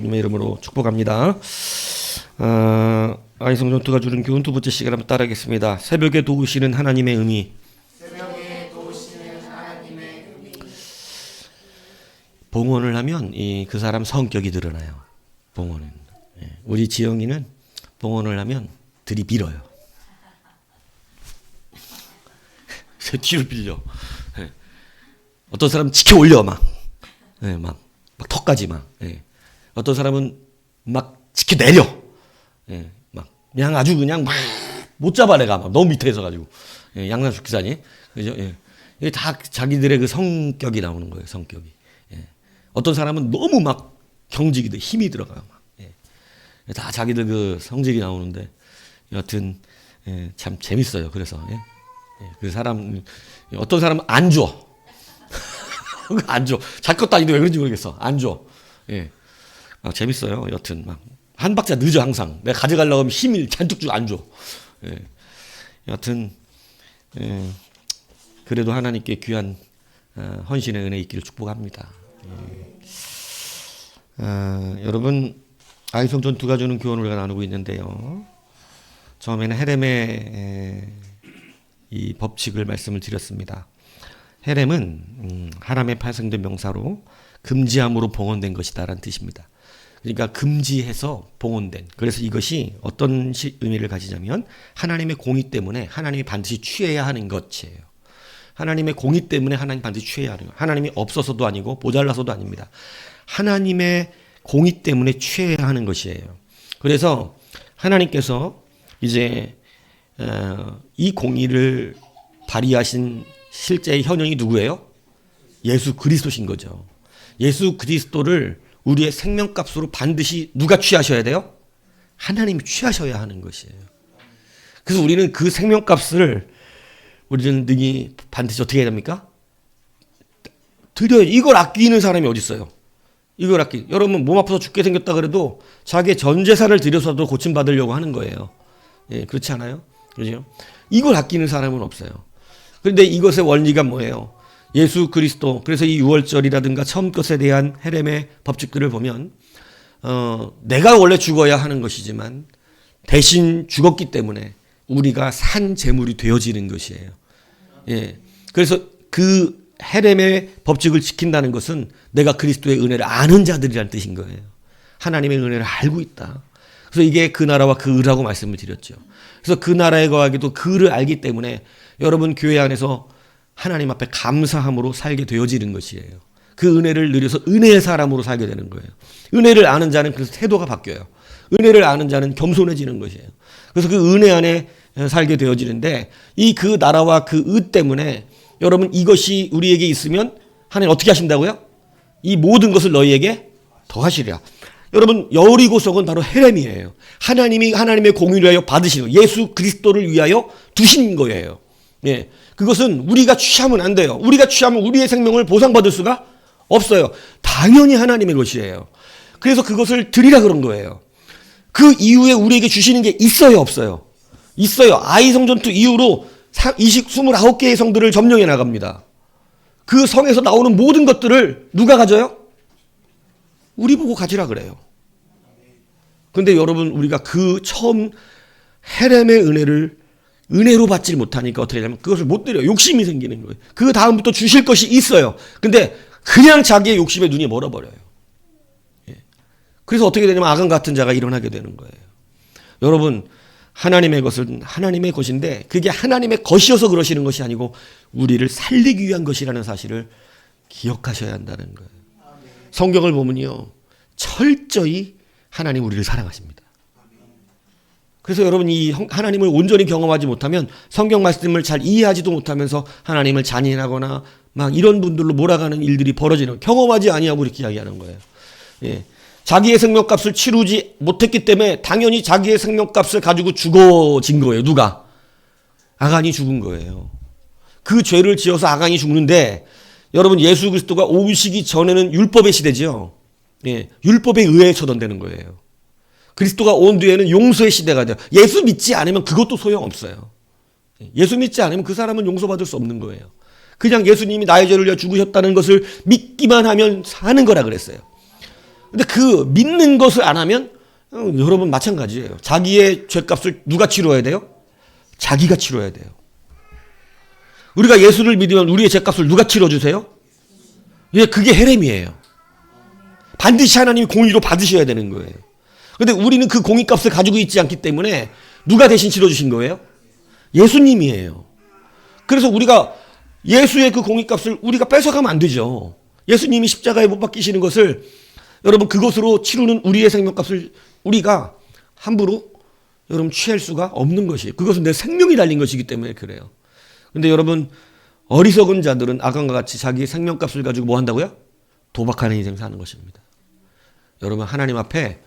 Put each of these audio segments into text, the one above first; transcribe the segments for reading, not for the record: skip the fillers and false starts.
주님의 이름으로 축복합니다. 아이성 전투가 주는 교훈 두 번째 시간 한번 따라하겠습니다. 새벽에 도우시는 하나님의 의미. 봉헌을 하면 그 사람 성격이 드러나요. 봉헌은. 우리 지영이는 봉헌을 하면 들이밀어요. 뒤로 빌려. 어떤 사람은 치켜 올려 막 턱까지 막. 어떤 사람은 막 치켜 내려. 막 그냥 아주 그냥 막 못 잡아 내가 막 너무 밑에 있어 가지고. 양산 죽기사니. 그죠? 이게 다 자기들의 그 성격이 나오는 거예요. 성격이. 어떤 사람은 너무 막 경직이 돼 힘이 들어가요. 막. 다 자기들 그 성질이 나오는데 여하튼 참 재밌어요. 그래서 그 사람 어떤 사람은 안 줘. 안 줘. 자기 것도 아닌데 왜 그런지 모르겠어. 안 줘. 재밌어요. 여튼 막 한 박자 늦어 항상. 내가 가져가려고 하면 힘을 잔뜩 주고 안 줘. 여튼 그래도 하나님께 귀한 헌신의 은혜 있기를 축복합니다. 여러분 아이성 전투가 주는 교훈을 우리가 나누고 있는데요. 처음에는 헤렘의 이 법칙을 말씀을 드렸습니다. 헤렘은 하람에 파생된 명사로 금지함으로 봉헌된 것이다라는 뜻입니다. 그러니까 금지해서 봉헌된. 그래서 이것이 어떤 의미를 가지냐면 하나님의 공의 때문에 하나님이 반드시 취해야 하는 것이에요. 하나님의 공의 때문에 하나님 반드시 취해야 하는 것. 하나님이 없어서도 아니고 모자라서도 아닙니다. 하나님의 공의 때문에 취해야 하는 것이에요. 그래서 하나님께서 이제 이 공의를 발휘하신 실제의 현영이 누구예요? 예수 그리스도신 거죠. 예수 그리스도를 우리의 생명값으로 반드시 누가 취하셔야 돼요? 하나님이 취하셔야 하는 것이에요. 그래서 우리는 그 생명값을 우리는 능히 반드시 어떻게 해야 됩니까? 드려야. 이걸 아끼는 사람이 어디 있어요? 이걸 여러분 몸 아파서 죽게 생겼다 그래도 자기의 전 재산을 들여서도 고침받으려고 하는 거예요. 그렇지 않아요? 그죠? 이걸 아끼는 사람은 없어요. 그런데 이것의 원리가 뭐예요? 예수 그리스도. 그래서 이 유월절이라든가 처음 것에 대한 헤렘의 법칙들을 보면 내가 원래 죽어야 하는 것이지만 대신 죽었기 때문에 우리가 산 제물이 되어지는 것이에요. 그래서 그 헤렘의 법칙을 지킨다는 것은 내가 그리스도의 은혜를 아는 자들이라는 뜻인 거예요. 하나님의 은혜를 알고 있다. 그래서 이게 그 나라와 그 의라고 말씀을 드렸죠. 그래서 그 나라에 거하기도 그 의를 알기 때문에 여러분 교회 안에서 하나님 앞에 감사함으로 살게 되어지는 것이에요. 그 은혜를 누려서 은혜의 사람으로 살게 되는 거예요. 은혜를 아는 자는 그래서 태도가 바뀌어요. 은혜를 아는 자는 겸손해지는 것이에요. 그래서 그 은혜 안에 살게 되어지는데 이 그 나라와 그 의 때문에 여러분 이것이 우리에게 있으면 하나님 어떻게 하신다고요? 이 모든 것을 너희에게 더하시리라. 여러분 여리고성은 바로 헤렘이에요. 하나님이 하나님의 공의를 위하여 받으시는 예수 그리스도를 위하여 두신 거예요. 그것은 우리가 취하면 안 돼요. 우리가 취하면 우리의 생명을 보상받을 수가 없어요. 당연히 하나님의 것이에요. 그래서 그것을 드리라 그런 거예요. 그 이후에 우리에게 주시는 게 있어요, 없어요? 있어요. 아이성 전투 이후로 29개의 성들을 점령해 나갑니다. 그 성에서 나오는 모든 것들을 누가 가져요? 우리 보고 가지라 그래요. 근데 여러분 우리가 그 처음 헤렘의 은혜로 받지 못하니까 어떻게 되냐면 그것을 못 드려요. 욕심이 생기는 거예요. 그 다음부터 주실 것이 있어요. 근데 그냥 자기의 욕심에 눈이 멀어버려요. 그래서 어떻게 되냐면 아간 같은 자가 일어나게 되는 거예요. 여러분 하나님의 것은 하나님의 것인데 그게 하나님의 것이어서 그러시는 것이 아니고 우리를 살리기 위한 것이라는 사실을 기억하셔야 한다는 거예요. 성경을 보면요. 철저히 하나님 우리를 사랑하십니다. 그래서 여러분 이 하나님을 온전히 경험하지 못하면 성경 말씀을 잘 이해하지도 못하면서 하나님을 잔인하거나 막 이런 분들로 몰아가는 일들이 벌어지는 경험하지 아니하고 이렇게 이야기하는 거예요. 자기의 생명값을 치르지 못했기 때문에 당연히 자기의 생명값을 가지고 죽어진 거예요. 누가? 아간이 죽은 거예요. 그 죄를 지어서 아간이 죽는데 여러분 예수 그리스도가 오시기 전에는 율법의 시대죠. 율법에 의해 처단되는 거예요. 그리스도가 온 뒤에는 용서의 시대가 돼요. 예수 믿지 않으면 그것도 소용없어요. 예수 믿지 않으면 그 사람은 용서받을 수 없는 거예요. 그냥 예수님이 나의 죄를 위하여 죽으셨다는 것을 믿기만 하면 사는 거라 그랬어요. 근데 그 믿는 것을 안 하면 여러분 마찬가지예요. 자기의 죄값을 누가 치러야 돼요? 자기가 치러야 돼요. 우리가 예수를 믿으면 우리의 죄값을 누가 치러주세요? 예, 그게 헤렘이에요. 반드시 하나님이 공의로 받으셔야 되는 거예요. 근데 우리는 그 공의값을 가지고 있지 않기 때문에 누가 대신 치러주신 거예요? 예수님이에요. 그래서 우리가 예수의 그 공의값을 우리가 뺏어가면 안 되죠. 예수님이 십자가에 못 박히시는 것을 여러분 그것으로 치르는 우리의 생명값을 우리가 함부로 여러분 취할 수가 없는 것이에요. 그것은 내 생명이 달린 것이기 때문에 그래요. 근데 여러분 어리석은 자들은 아간과 같이 자기의 생명값을 가지고 뭐 한다고요? 도박하는 인생 사는 것입니다. 여러분 하나님 앞에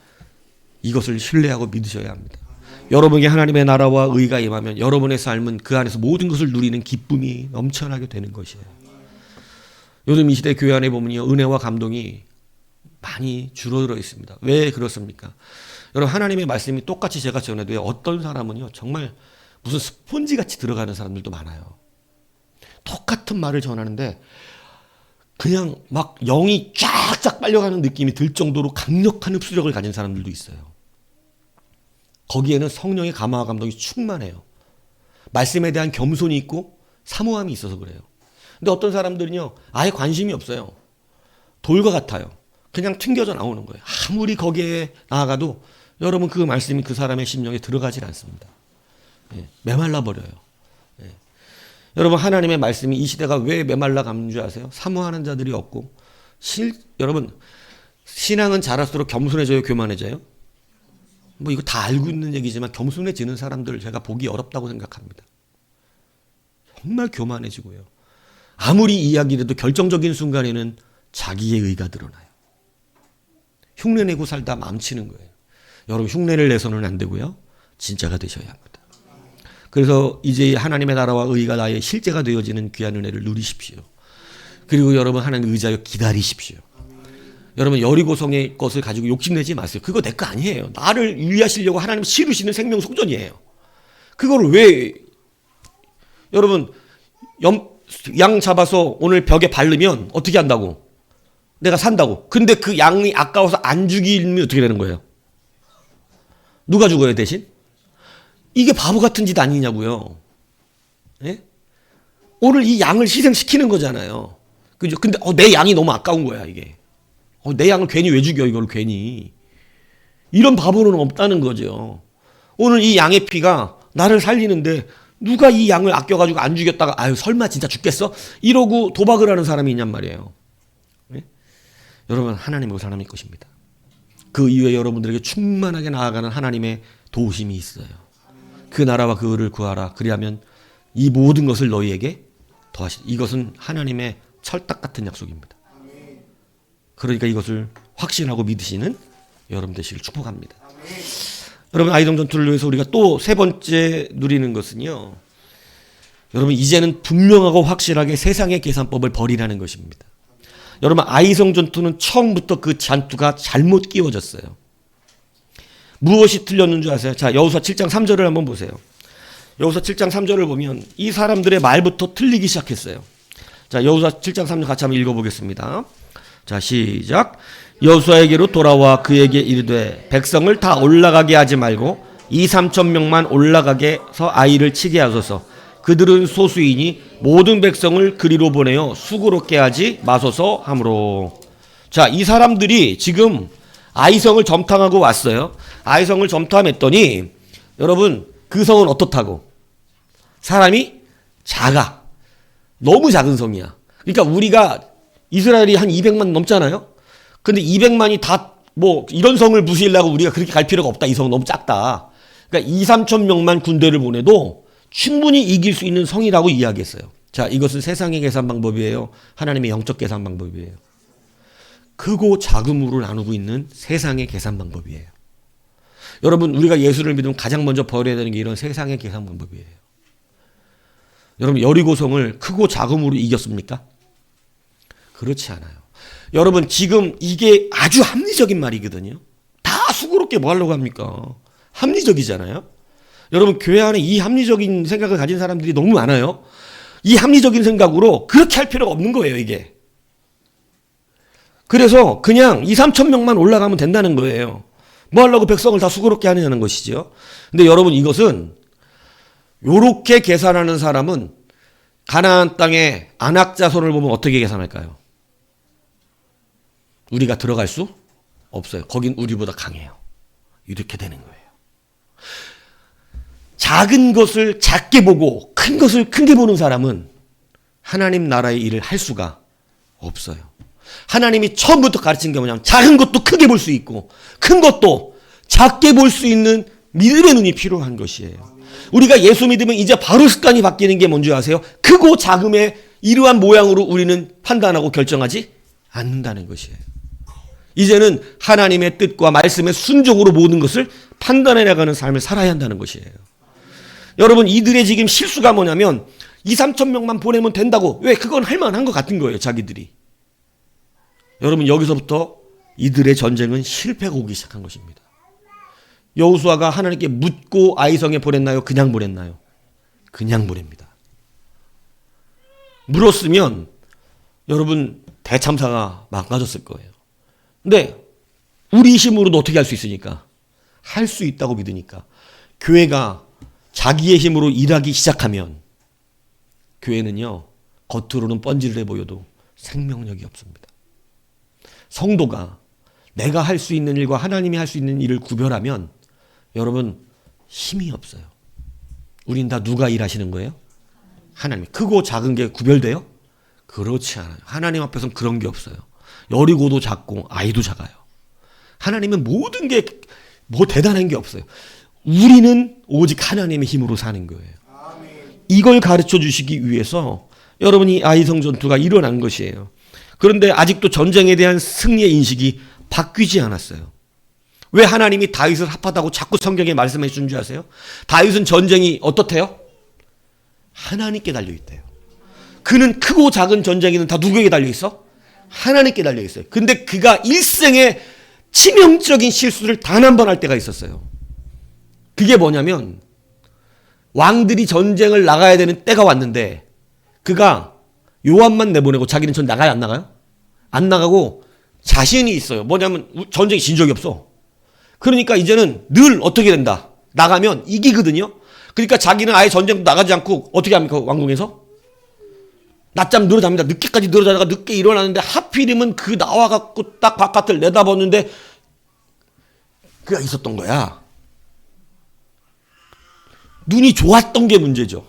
이것을 신뢰하고 믿으셔야 합니다. 여러분에게 하나님의 나라와 의가 임하면 여러분의 삶은 그 안에서 모든 것을 누리는 기쁨이 넘쳐나게 되는 것이에요. 요즘 이 시대 교회 안에 보면요, 은혜와 감동이 많이 줄어들어 있습니다. 왜 그렇습니까? 여러분 하나님의 말씀이 똑같이 제가 전해도 어떤 사람은요 정말 무슨 스폰지 같이 들어가는 사람들도 많아요. 똑같은 말을 전하는데 그냥 막 영이 쫙쫙 빨려가는 느낌이 들 정도로 강력한 흡수력을 가진 사람들도 있어요. 거기에는 성령의 감화와 감동이 충만해요. 말씀에 대한 겸손이 있고 사모함이 있어서 그래요. 근데 어떤 사람들은요 아예 관심이 없어요. 돌과 같아요. 그냥 튕겨져 나오는 거예요. 아무리 거기에 나아가도 여러분 그 말씀이 그 사람의 심령에 들어가질 않습니다. 예, 메말라 버려요. 예. 여러분 하나님의 말씀이 이 시대가 왜 메말라 가는 줄 아세요? 사모하는 자들이 없고 여러분 신앙은 자랄수록 겸손해져요, 교만해져요? 뭐 이거 다 알고 있는 얘기지만 겸손해지는 사람들을 제가 보기 어렵다고 생각합니다. 정말 교만해지고요. 아무리 이야기를 해도 결정적인 순간에는 자기의 의가 드러나요. 흉내내고 살다 망치는 거예요. 여러분 흉내를 내서는 안 되고요. 진짜가 되셔야 합니다. 그래서 이제 하나님의 나라와 의가 나의 실제가 되어지는 귀한 은혜를 누리십시오. 그리고 여러분 하나님 의자여 기다리십시오. 여러분 여리고성의 것을 가지고 욕심내지 마세요. 그거 내 거 아니에요. 나를 위하시려고 하나님 치르시는 생명 속전이에요. 그거를 왜 여러분 양 잡아서 오늘 벽에 바르면 어떻게 한다고? 내가 산다고. 근데 그 양이 아까워서 안 죽이면 어떻게 되는 거예요? 누가 죽어요 대신? 이게 바보 같은 짓 아니냐고요. 예? 오늘 이 양을 희생시키는 거잖아요. 그죠? 근데 내 양이 너무 아까운 거야 이게. 내 양을 괜히 왜 죽여 이걸 괜히. 이런 바보는 없다는 거죠. 오늘 이 양의 피가 나를 살리는데 누가 이 양을 아껴가지고 안 죽였다가 아유 설마 진짜 죽겠어? 이러고 도박을 하는 사람이 있냔 말이에요. 네? 여러분 하나님의 사람일 것입니다. 그 이후에 여러분들에게 충만하게 나아가는 하나님의 도우심이 있어요. 그 나라와 그 의를 구하라. 그리하면 이 모든 것을 너희에게 더하시라. 이것은 하나님의 철딱 같은 약속입니다. 그러니까 이것을 확신하고 믿으시는 여러분 되시길 축복합니다. 여러분 아이동 전투를 위해서 우리가 또 세 번째 누리는 것은요. 여러분 이제는 분명하고 확실하게 세상의 계산법을 버리라는 것입니다. 여러분 아이성 전투는 처음부터 그 전투가 잘못 끼워졌어요. 무엇이 틀렸는 줄 아세요? 자 여호수아 7장 3절을 한번 보세요. 여호수아 7장 3절을 보면 이 사람들의 말부터 틀리기 시작했어요. 자 여호수아 7장 3절 같이 한번 읽어보겠습니다. 자 시작. 여호수아에게로 돌아와 그에게 이르되 백성을 다 올라가게 하지 말고 2-3천 명만 올라가게 해서 아이를 치게 하소서. 그들은 소수이니 모든 백성을 그리로 보내어 수고롭게 하지 마소서 하므로. 자 이 사람들이 지금 아이성을 점탕하고 왔어요. 아이성을 점탕했더니 여러분 그 성은 어떻다고? 사람이 작아. 너무 작은 성이야. 그러니까 우리가 이스라엘이 한 200만 넘잖아요. 근데 200만이 다 뭐 이런 성을 부수려고 우리가 그렇게 갈 필요가 없다. 이 성은 너무 작다. 그러니까 2-3천 명만 군대를 보내도 충분히 이길 수 있는 성이라고 이야기했어요. 자, 이것은 세상의 계산 방법이에요. 하나님의 영적 계산 방법이에요. 크고 작음으로 나누고 있는 세상의 계산 방법이에요. 여러분 우리가 예수를 믿으면 가장 먼저 버려야 되는 게 이런 세상의 계산 방법이에요. 여러분 여리고성을 크고 작음으로 이겼습니까? 그렇지 않아요. 여러분 지금 이게 아주 합리적인 말이거든요. 다 수고롭게 뭐 하려고 합니까? 합리적이잖아요. 여러분 교회 안에 이 합리적인 생각을 가진 사람들이 너무 많아요. 이 합리적인 생각으로 그렇게 할 필요가 없는 거예요 이게. 그래서 그냥 2, 3천 명만 올라가면 된다는 거예요. 뭐 하려고 백성을 다 수고롭게 하느냐는 것이죠. 근데 여러분 이것은 요렇게 계산하는 사람은 가나안 땅에 안악자손을 보면 어떻게 계산할까요? 우리가 들어갈 수 없어요. 거긴 우리보다 강해요. 이렇게 되는 거예요. 작은 것을 작게 보고 큰 것을 크게 보는 사람은 하나님 나라의 일을 할 수가 없어요. 하나님이 처음부터 가르친 게 뭐냐면 작은 것도 크게 볼 수 있고 큰 것도 작게 볼 수 있는 믿음의 눈이 필요한 것이에요. 우리가 예수 믿으면 이제 바로 습관이 바뀌는 게 뭔지 아세요? 크고 작음의 이러한 모양으로 우리는 판단하고 결정하지 않는다는 것이에요. 이제는 하나님의 뜻과 말씀에 순종으로 모든 것을 판단해 나가는 삶을 살아야 한다는 것이에요. 여러분 이들의 지금 실수가 뭐냐면 2, 3천 명만 보내면 된다고. 왜? 그건 할 만한 것 같은 거예요. 자기들이. 여러분 여기서부터 이들의 전쟁은 실패가 오기 시작한 것입니다. 여호수아가 하나님께 묻고 아이성에 보냈나요? 그냥 보냈나요? 그냥 보냅니다. 물었으면 여러분 대참사가 망가졌을 거예요. 근데 우리 힘으로도 어떻게 할 수 있으니까? 할 수 있다고 믿으니까. 교회가 자기의 힘으로 일하기 시작하면 교회는요 겉으로는 뻔질해 보여도 생명력이 없습니다. 성도가 내가 할 수 있는 일과 하나님이 할 수 있는 일을 구별하면 여러분 힘이 없어요. 우린 다 누가 일하시는 거예요? 하나님. 크고 작은 게 구별돼요? 그렇지 않아요. 하나님 앞에서는 그런 게 없어요. 여리고도 작고 아이도 작아요. 하나님은 모든 게 뭐 대단한 게 없어요. 우리는 오직 하나님의 힘으로 사는 거예요. 이걸 가르쳐 주시기 위해서 여러분이 아이성 전투가 일어난 것이에요. 그런데 아직도 전쟁에 대한 승리의 인식이 바뀌지 않았어요. 왜 하나님이 다윗을 합하다고 자꾸 성경에 말씀해 주는 줄 아세요? 다윗은 전쟁이 어떻대요? 하나님께 달려있대요. 그는 크고 작은 전쟁에는 다 누구에게 달려있어? 하나님께 달려있어요. 근데 그가 일생에 치명적인 실수를 단 한 번 할 때가 있었어요. 그게 뭐냐면 왕들이 전쟁을 나가야 되는 때가 왔는데 그가 요압만 내보내고 자기는 전 나가요? 안 나가요? 안 나가고 자신이 있어요. 뭐냐면 전쟁이 진 적이 없어. 그러니까 이제는 늘 어떻게 된다? 나가면 이기거든요. 그러니까 자기는 아예 전쟁도 나가지 않고 어떻게 합니까? 왕궁에서? 낮잠 늘어잡니다. 늦게까지 늘어자다가 늦게 일어나는데 하필이면 그 나와갖고 딱 바깥을 내다봤는데 그가 있었던 거야. 눈이 좋았던 게 문제죠.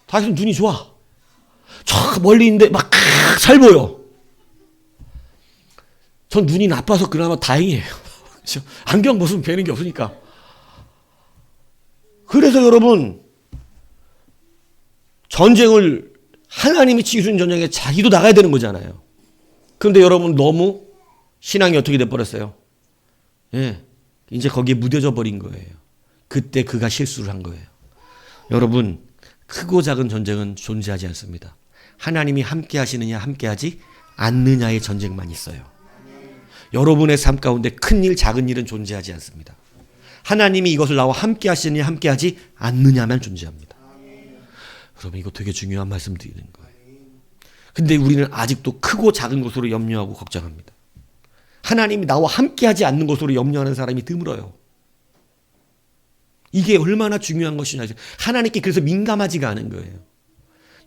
다윗은 눈이 좋아. 저 멀리 있는데 막 잘 보여. 전 눈이 나빠서 그나마 다행이에요. 안경 벗으면 뵈는 게 없으니까. 그래서 여러분 전쟁을 하나님이 치수는 전쟁에 자기도 나가야 되는 거잖아요. 그런데 여러분 너무 신앙이 어떻게 돼버렸어요? 예, 이제 거기에 무뎌져 버린 거예요. 그때 그가 실수를 한 거예요. 여러분 크고 작은 전쟁은 존재하지 않습니다. 하나님이 함께 하시느냐 함께하지 않느냐의 전쟁만 있어요. 여러분의 삶 가운데 큰 일 작은 일은 존재하지 않습니다. 하나님이 이것을 나와 함께 하시느냐 함께하지 않느냐만 존재합니다. 여러분 이거 되게 중요한 말씀 드리는 거예요. 근데 우리는 아직도 크고 작은 것으로 염려하고 걱정합니다. 하나님이 나와 함께하지 않는 것으로 염려하는 사람이 드물어요. 이게 얼마나 중요한 것이냐. 하나님께 그래서 민감하지가 않은 거예요.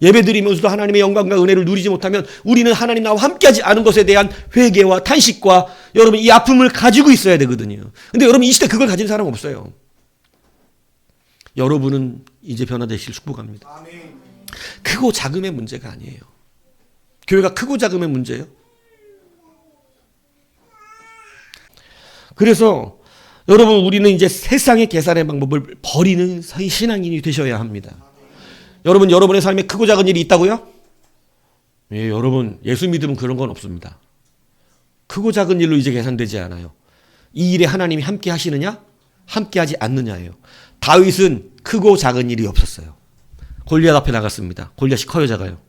예배드리면서도 하나님의 영광과 은혜를 누리지 못하면 우리는 하나님 나와 함께하지 않은 것에 대한 회개와 탄식과 여러분 이 아픔을 가지고 있어야 되거든요. 근데 여러분 이 시대 그걸 가진 사람 없어요. 여러분은 이제 변화되실 축복합니다. 크고 작음의 문제가 아니에요. 교회가 크고 작음의 문제예요. 그래서 여러분 우리는 이제 세상의 계산의 방법을 버리는 신앙인이 되셔야 합니다. 여러분 여러분의 삶에 크고 작은 일이 있다고요? 예, 여러분 예수 믿으면 그런 건 없습니다. 크고 작은 일로 이제 계산되지 않아요. 이 일에 하나님이 함께 하시느냐 함께 하지 않느냐예요. 다윗은 크고 작은 일이 없었어요. 골리앗 앞에 나갔습니다. 골리앗이 커요 작아요?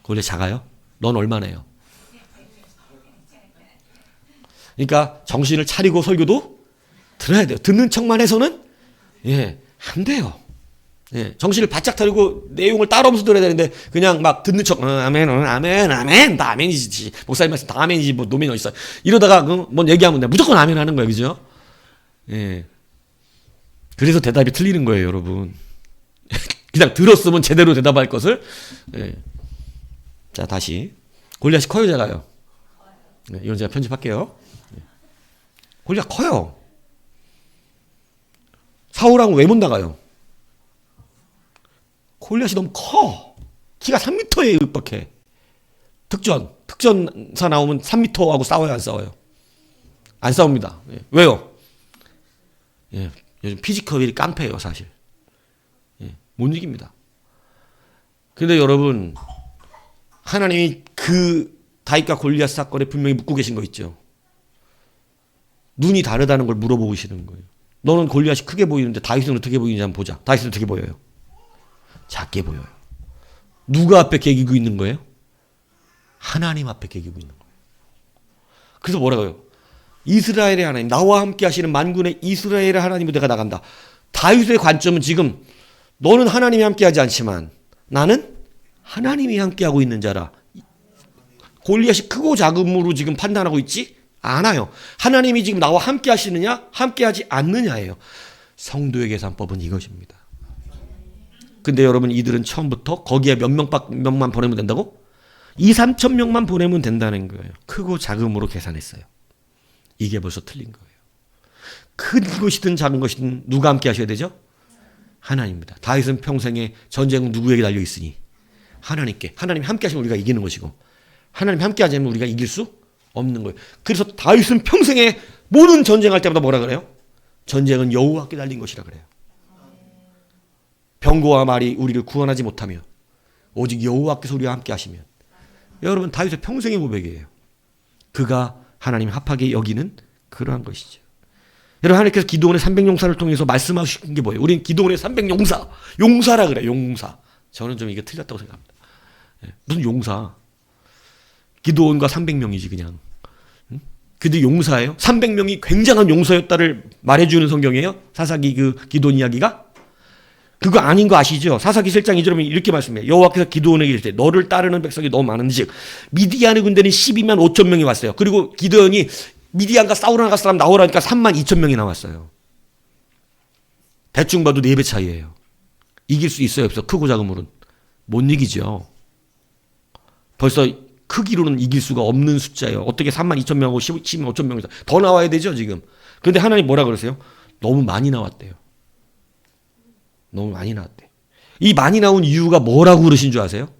골리앗 작아요? 넌 얼마나요? 그러니까 정신을 차리고 설교도 들어야 돼요. 듣는 척만 해서는 안 돼요. 예, 정신을 바짝 차리고 내용을 따라오면서 들어야 되는데 그냥 막 듣는 척 아멘 아멘 아멘 다 아멘이지 목사님 말씀 다 아멘이지 뭐 노멘 어디 있어 이러다가 뭔 얘기하면 돼 무조건 아멘 하는 거예요. 그죠? 예. 그래서 대답이 틀리는 거예요, 여러분. 그냥 들었으면 제대로 대답할 것을. 예. 자, 다시 골리앗이 커요, 작아요? 네, 이건 제가 편집할게요. 골리앗 커요. 사울하고 왜 못 나가요? 골리앗이 너무 커. 키가 3m에 육박해. 특전사 나오면 3m하고 싸워요, 안 싸워요? 안 싸웁니다. 예. 왜요? 예. 요즘 피지컬이 깡패예요, 사실. 예. 못 이깁니다. 근데 여러분, 하나님이 그 다윗과 골리앗 사건에 분명히 묻고 계신 거 있죠. 눈이 다르다는 걸 물어보시는 거예요. 너는 골리앗이 크게 보이는데 다윗은 어떻게 보이는지 한번 보자. 다윗은 어떻게 보여요? 작게 보여요. 누가 앞에 계기고 있는 거예요? 하나님 앞에 계기고 있는 거예요. 그래서 뭐라고요? 이스라엘의 하나님, 나와 함께 하시는 만군의 이스라엘의 하나님으로 내가 나간다. 다윗의 관점은 지금 너는 하나님이 함께하지 않지만 나는 하나님이 함께하고 있는 자라. 골리앗이 크고 작음으로 지금 판단하고 있지 않아요. 하나님이 지금 나와 함께 하시느냐 함께하지 않느냐예요. 성도의 계산법은 이것입니다. 근데 여러분 이들은 처음부터 거기에 몇 명만 보내면 된다고? 2, 3천 명만 보내면 된다는 거예요. 크고 작음으로 계산했어요. 이게 벌써 틀린 거예요. 큰 것이든 작은 것이든 누가 함께 하셔야 되죠? 하나님입니다. 다윗은 평생에 전쟁은 누구에게 달려 있으니? 하나님께. 하나님이 함께 하시면 우리가 이기는 것이고 하나님이 함께 하지 않으면 우리가 이길 수 없는 거예요. 그래서 다윗은 평생에 모든 전쟁할 때마다 뭐라 그래요? 전쟁은 여호와께 달린 것이라 그래요. 병거와 말이 우리를 구원하지 못하며 오직 여호와께서 우리와 함께 하시면 여러분 다윗의 평생의 고백이에요. 그가 하나님 합하게 여기는 그러한 것이죠. 여러분 하나님께서 기도원의 300용사를 통해서 말씀하신 게 뭐예요? 우리는 기도원의 300용사 용사라 그래요. 용사. 저는 좀 이게 틀렸다고 생각합니다. 무슨 용사? 기도원과 300명이지 그냥. 근데 용사예요? 300명이 굉장한 용사였다를 말해주는 성경이에요? 사사기 그 기도원 이야기가? 그거 아닌 거 아시죠? 사사기 7장 2절에 이렇게 말씀해요. 여호와께서 기도원에게 이르시되 너를 따르는 백성이 너무 많은즉 미디안의 군대는 12만 5천 명이 왔어요. 그리고 기도원이 미디안과 싸우러 나갈 사람 나오라니까 3만 2천 명이 나왔어요. 대충 봐도 4배 차이예요. 이길 수 있어요 없어? 크고 작음으로는 못 이기죠. 벌써 크기로는 이길 수가 없는 숫자예요. 어떻게 3만 2천 명하고 12만 5천 명이 더 나와야 되죠 지금. 그런데 하나님 뭐라 그러세요? 너무 많이 나왔대요. 너무 많이 나왔대. 이 많이 나온 이유가 뭐라고 그러신 줄 아세요?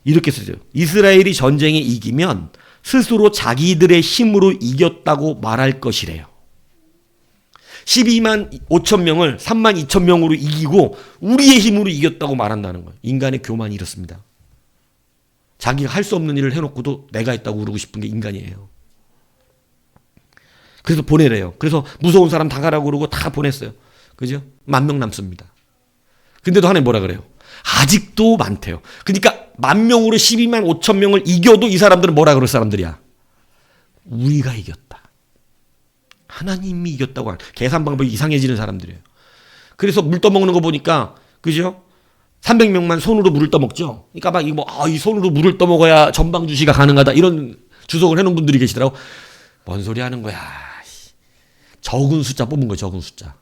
이렇게 쓰죠. 이스라엘이 전쟁에 이기면 스스로 자기들의 힘으로 이겼다고 말할 것이래요. 12만 5천 명을 3만 2천 명으로 이기고 우리의 힘으로 이겼다고 말한다는 거예요. 인간의 교만이 이렇습니다. 자기가 할 수 없는 일을 해놓고도 내가 했다고 그러고 싶은 게 인간이에요. 그래서 보내래요. 그래서 무서운 사람 다 가라고 그러고 다 보냈어요. 그죠? 10,000명 남습니다. 근데도 하나님 뭐라 그래요? 아직도 많대요. 그러니까 10,000명으로 12만 5천 명을 이겨도 이 사람들은 뭐라 그럴 사람들이야? 우리가 이겼다. 하나님이 이겼다고 하는 계산 방법이 이상해지는 사람들이에요. 그래서 물 떠먹는 거 보니까 그죠? 300명만 손으로 물을 떠먹죠. 그러니까 막 이 손으로 물을 떠먹어야 전방 주시가 가능하다 이런 주석을 해놓은 분들이 계시더라고. 뭔 소리 하는 거야? 적은 숫자 뽑은 거예요. 적은 숫자.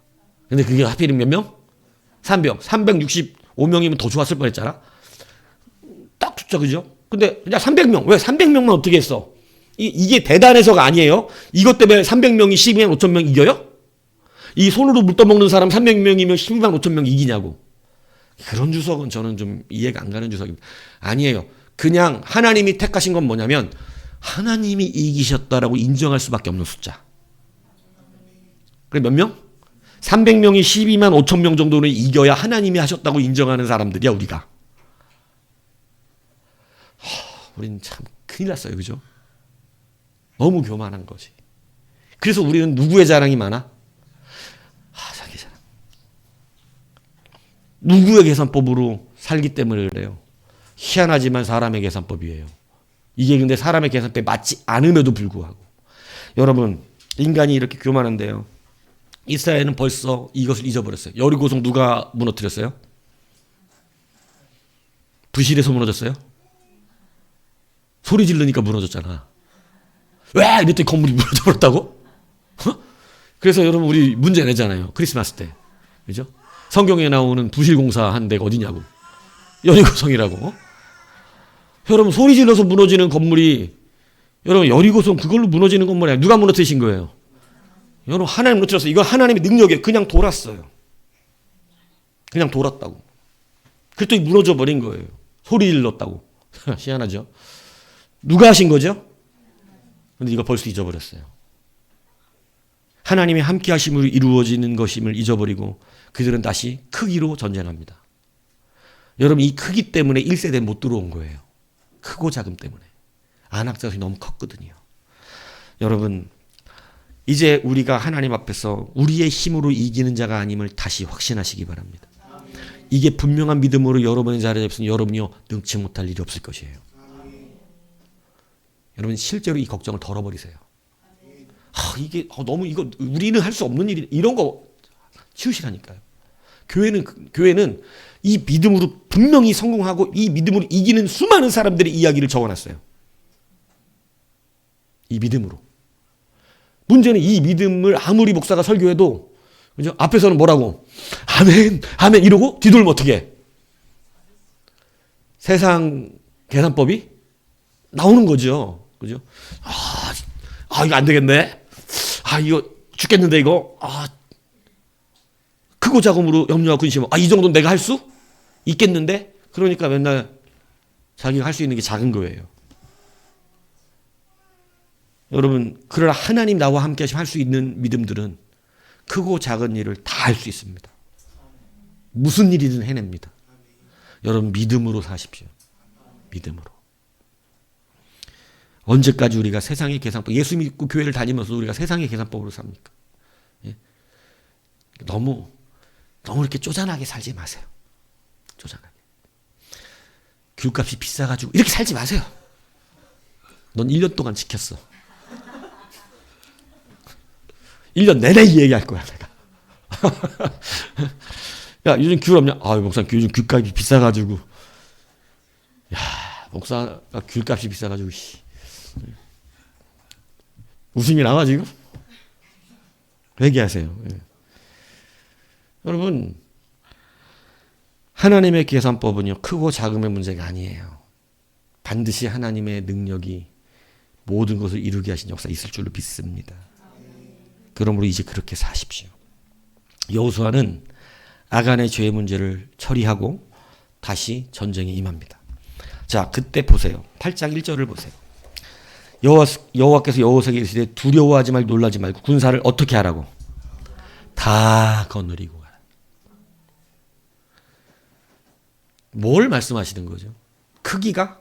근데 그게 하필이면 몇 명? 365명이면 더 좋았을 뻔했잖아. 딱 숫자 그죠? 근데 그냥 300명. 왜 300명만 어떻게 했어? 이게 대단해서가 아니에요. 이것 때문에 300명이 12만 5천 명 이겨요? 이 손으로 물 떠먹는 사람 300명이면 12만 5천 명 이기냐고. 그런 주석은 저는 좀 이해가 안 가는 주석입니다. 아니에요. 그냥 하나님이 택하신 건 뭐냐면 하나님이 이기셨다라고 인정할 수밖에 없는 숫자. 그래 몇 명? 300명이 12만 5천 명 정도는 이겨야 하나님이 하셨다고 인정하는 사람들이야 우리가. 우리는 참 큰일 났어요. 그죠? 너무 교만한 거지. 그래서 우리는 누구의 자랑이 많아? 자기 자랑. 누구의 계산법으로 살기 때문에 그래요. 희한하지만 사람의 계산법이에요. 이게 근데 사람의 계산법에 맞지 않음에도 불구하고. 여러분 인간이 이렇게 교만한데요. 이스라엘은 벌써 이것을 잊어버렸어요. 여리고성 누가 무너뜨렸어요? 부실해서 무너졌어요? 소리 지르니까 무너졌잖아. 왜? 이랬더니 건물이 무너져 버렸다고? 그래서 여러분 우리 문제 내잖아요. 크리스마스 때. 그죠? 성경에 나오는 부실공사 한 데가 어디냐고. 여리고성이라고. 여러분 소리 질러서 무너지는 건물이 여러분 여리고성 그걸로 무너지는 건물이 아니라 누가 무너뜨리신 거예요? 여러분 하나님 무너뜨렸어. 이건 하나님의 능력이에요. 그냥 돌았어요. 그냥 돌았다고. 그랬더니 무너져 버린 거예요. 소리 질렀다고. 희한하죠? 누가 하신 거죠? 근데 이거 벌써 잊어버렸어요. 하나님의 함께 하심으로 이루어지는 것임을 잊어버리고 그들은 다시 크기로 전쟁합니다. 여러분 이 크기 때문에 1세대에 못 들어온 거예요. 크고 작음 때문에. 안악자손이 너무 컸거든요. 여러분 이제 우리가 하나님 앞에서 우리의 힘으로 이기는 자가 아님을 다시 확신하시기 바랍니다. 이게 분명한 믿음으로 여러분의 자리에 없으면 여러분이요 능치 못할 일이 없을 것이에요. 여러분 실제로 이 걱정을 덜어버리세요. 이게 너무 이거 우리는 할 수 없는 일이 이런 거 치우시라니까요. 교회는 이 믿음으로 분명히 성공하고 이 믿음으로 이기는 수많은 사람들의 이야기를 적어놨어요. 이 믿음으로. 문제는 이 믿음을 아무리 목사가 설교해도 그죠? 앞에서는 뭐라고 아멘 아멘 이러고 뒤돌면 어떻게 해? 세상 계산법이 나오는 거죠. 그죠? 이거 안 되겠네. 이거 죽겠는데 이거. 크고 작음으로 염려하고 근심하고 이 정도는 내가 할 수 있겠는데? 그러니까 맨날 자기가 할 수 있는 게 작은 거예요. 여러분 그러나 하나님 나와 함께 하시면 할 수 있는 믿음들은 크고 작은 일을 다 할 수 있습니다. 무슨 일이든 해냅니다. 여러분 믿음으로 사십시오. 믿음으로. 언제까지 우리가 세상의 계산법, 예수 믿고 교회를 다니면서 우리가 세상의 계산법으로 삽니까? 예? 너무 이렇게 쪼잔하게 살지 마세요. 쪼잔하게. 귤값이 비싸가지고 이렇게 살지 마세요. 넌 1년 동안 지켰어. 1년 내내 이 얘기할 거야 내가. 야 요즘 귤 없냐? 목사 요즘 귤값이 비싸가지고. 야 목사가 귤값이 비싸가지고 웃음이 나와 지금? 회개하세요. 예. 여러분 하나님의 계산법은요 크고 작음의 문제가 아니에요. 반드시 하나님의 능력이 모든 것을 이루게 하신 역사 있을 줄로 믿습니다. 그러므로 이제 그렇게 사십시오. 여호수아는 아간의 죄의 문제를 처리하고 다시 전쟁에 임합니다. 자 그때 보세요. 8장 1절을 보세요. 여호와께서 여호수아에게 이르시되 두려워하지 말고 놀라지 말고 군사를 어떻게 하라고? 다 거느리고 가라. 뭘 말씀하시는 거죠? 크기가?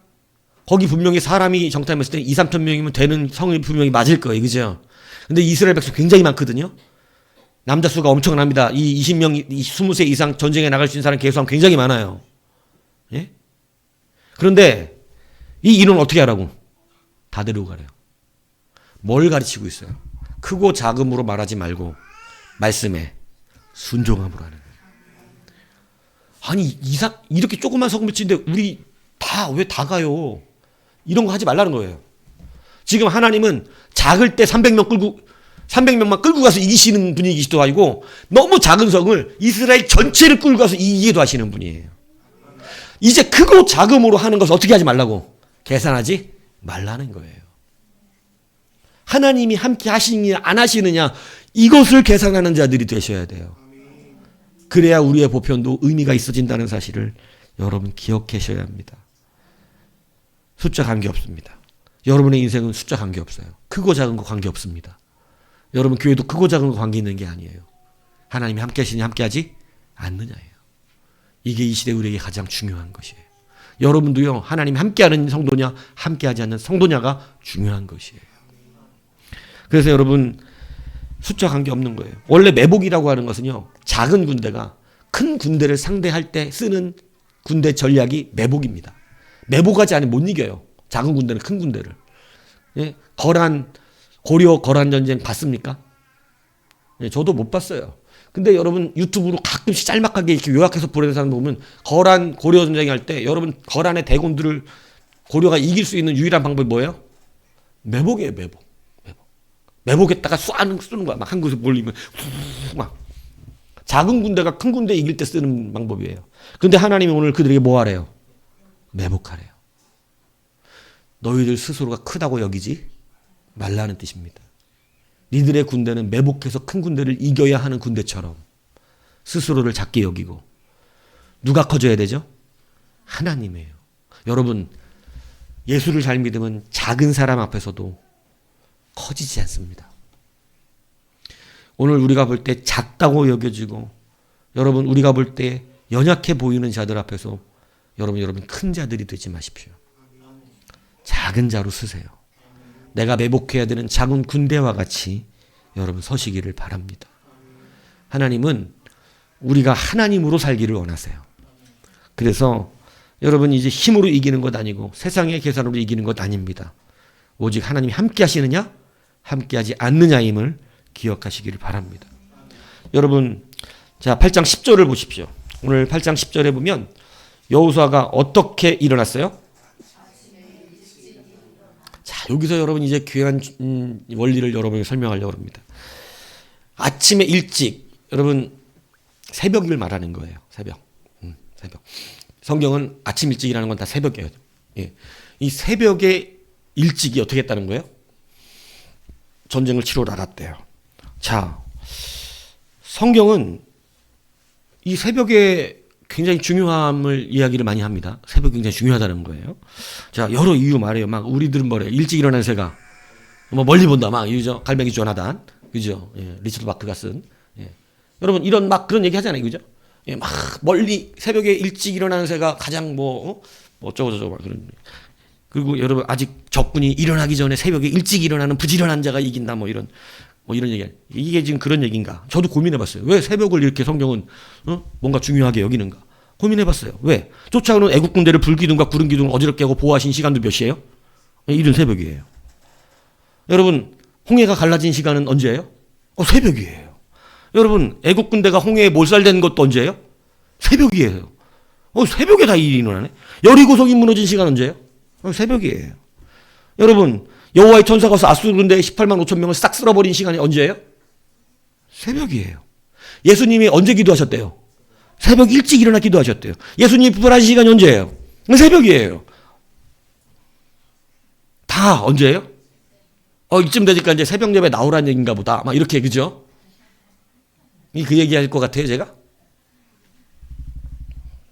거기 분명히 사람이 정탐했을 때 2, 3천 명이면 되는 성이 분명히 맞을 거예요. 그죠? 근데 이스라엘 백성 굉장히 많거든요. 남자 수가 엄청납니다. 이 20명, 20세 이상 전쟁에 나갈 수 있는 사람 계수하면 굉장히 많아요. 예? 그런데 이 인원 어떻게 하라고? 다 데리고 가래요. 뭘 가르치고 있어요? 크고 작음으로 말하지 말고 말씀에 순종함으로 하는 거예요. 아니 이렇게 조그만 성읍을 치는데 우리 왜 다 가요? 이런 거 하지 말라는 거예요. 지금 하나님은 작을 때 300명만 끌고 가서 이기시는 분이기도 하고 너무 작은 성을 이스라엘 전체를 끌고 가서 이기기도 하시는 분이에요. 이제 크고 작음으로 하는 것을 어떻게 하지 말라고? 계산하지 말라는 거예요. 하나님이 함께 하시느냐 안 하시느냐 이것을 계산하는 자들이 되셔야 돼요. 그래야 우리의 보편도 의미가 있어진다는 사실을 여러분 기억하셔야 합니다. 숫자 관계없습니다. 여러분의 인생은 숫자 관계없어요. 크고 작은 거 관계없습니다. 여러분 교회도 크고 작은 거 관계 있는 게 아니에요. 하나님이 함께 하시느냐 함께 하지 않느냐예요. 이게 이 시대 우리에게 가장 중요한 것이에요. 여러분도요 하나님이 함께하는 성도냐 함께하지 않는 성도냐가 중요한 것이에요. 그래서 여러분 숫자 관계없는 거예요. 원래 매복이라고 하는 것은요 작은 군대가 큰 군대를 상대할 때 쓰는 군대 전략이 매복입니다. 매복하지 않으면 못 이겨요. 작은 군대는 큰 군대를. 예? 고려 거란 전쟁 봤습니까? 예, 저도 못 봤어요. 근데 여러분 유튜브로 가끔씩 짤막하게 이렇게 요약해서 보내는 사람 보면 거란 고려 전쟁 할 때 여러분 거란의 대군들을 고려가 이길 수 있는 유일한 방법이 뭐예요? 매복이에요, 매복. 매복에다가 쏘는 거야. 막 한 곳에 몰리면 후 막. 작은 군대가 큰 군대 이길 때 쓰는 방법이에요. 근데 하나님이 오늘 그들에게 뭐 하래요? 매복하래요. 너희들 스스로가 크다고 여기지 말라는 뜻입니다. 니들의 군대는 매복해서 큰 군대를 이겨야 하는 군대처럼 스스로를 작게 여기고 누가 커져야 되죠? 하나님이에요. 여러분 예수를 잘 믿으면 작은 사람 앞에서도 커지지 않습니다. 오늘 우리가 볼 때 작다고 여겨지고 여러분 우리가 볼 때 연약해 보이는 자들 앞에서 여러분 큰 자들이 되지 마십시오. 작은 자로 쓰세요. 내가 매복해야 되는 작은 군대와 같이 여러분 서시기를 바랍니다. 하나님은 우리가 하나님으로 살기를 원하세요. 그래서 여러분 이제 힘으로 이기는 것 아니고 세상의 계산으로 이기는 것 아닙니다. 오직 하나님이 함께 하시느냐 함께 하지 않느냐임을 기억하시기를 바랍니다. 여러분 자 8장 10절을 보십시오. 오늘 8장 10절에 보면 여호수아가 어떻게 일어났어요? 자 여기서 여러분 이제 귀한 원리를 여러분에게 설명하려고 합니다. 아침에 일찍 여러분 새벽을 말하는 거예요. 새벽. 성경은 아침 일찍이라는 건 다 새벽이에요. 예. 이 새벽에 일찍이 어떻게 했다는 거예요? 전쟁을 치러 나갔대요. 자, 성경은 이 새벽에 굉장히 중요함을 이야기를 많이 합니다. 새벽이 굉장히 중요하다는 거예요. 자, 여러 이유 말해요. 막 우리들은 뭐래요? 일찍 일어난 새가 뭐 멀리 본다. 막 이죠. 갈매기 조나단, 그죠? 예, 리처드 마크가 쓴. 예. 여러분 이런 막 그런 얘기 하잖아요, 그죠? 예, 막 멀리 새벽에 일찍 일어나는 새가 가장 뭐 어쩌고 막 그런. 그리고 여러분 아직 적군이 일어나기 전에 새벽에 일찍 일어나는 부지런한 자가 이긴다 뭐 이런 얘기. 이게 지금 그런 얘기인가? 저도 고민해봤어요. 왜 새벽을 이렇게 성경은 뭔가 중요하게 여기는가? 고민해봤어요. 왜? 쫓아오는 애국 군대를 불기둥과 구름기둥을 어지럽게 하고 보호하신 시간도 몇 시예요? 이른 새벽이에요. 여러분 홍해가 갈라진 시간은 언제예요? 새벽이에요. 여러분 애국 군대가 홍해에 몰살된 것도 언제예요? 새벽이에요. 새벽에 다 일이 일어나네. 여리고성이 무너진 시간 언제예요? 새벽이에요. 여러분 여호와의 천사가 와서 아수르 군대 18만 5천 명을 싹 쓸어버린 시간이 언제예요? 새벽이에요. 예수님이 언제 기도하셨대요? 새벽 일찍 일어나 기도하셨대요. 예수님이 부활하신 시간이 언제예요? 새벽이에요. 다 언제예요? 이쯤 되니까 이제 새벽 예배 나오라는 얘기인가 보다. 막 이렇게 그죠? 그 얘기할 것 같아요, 제가?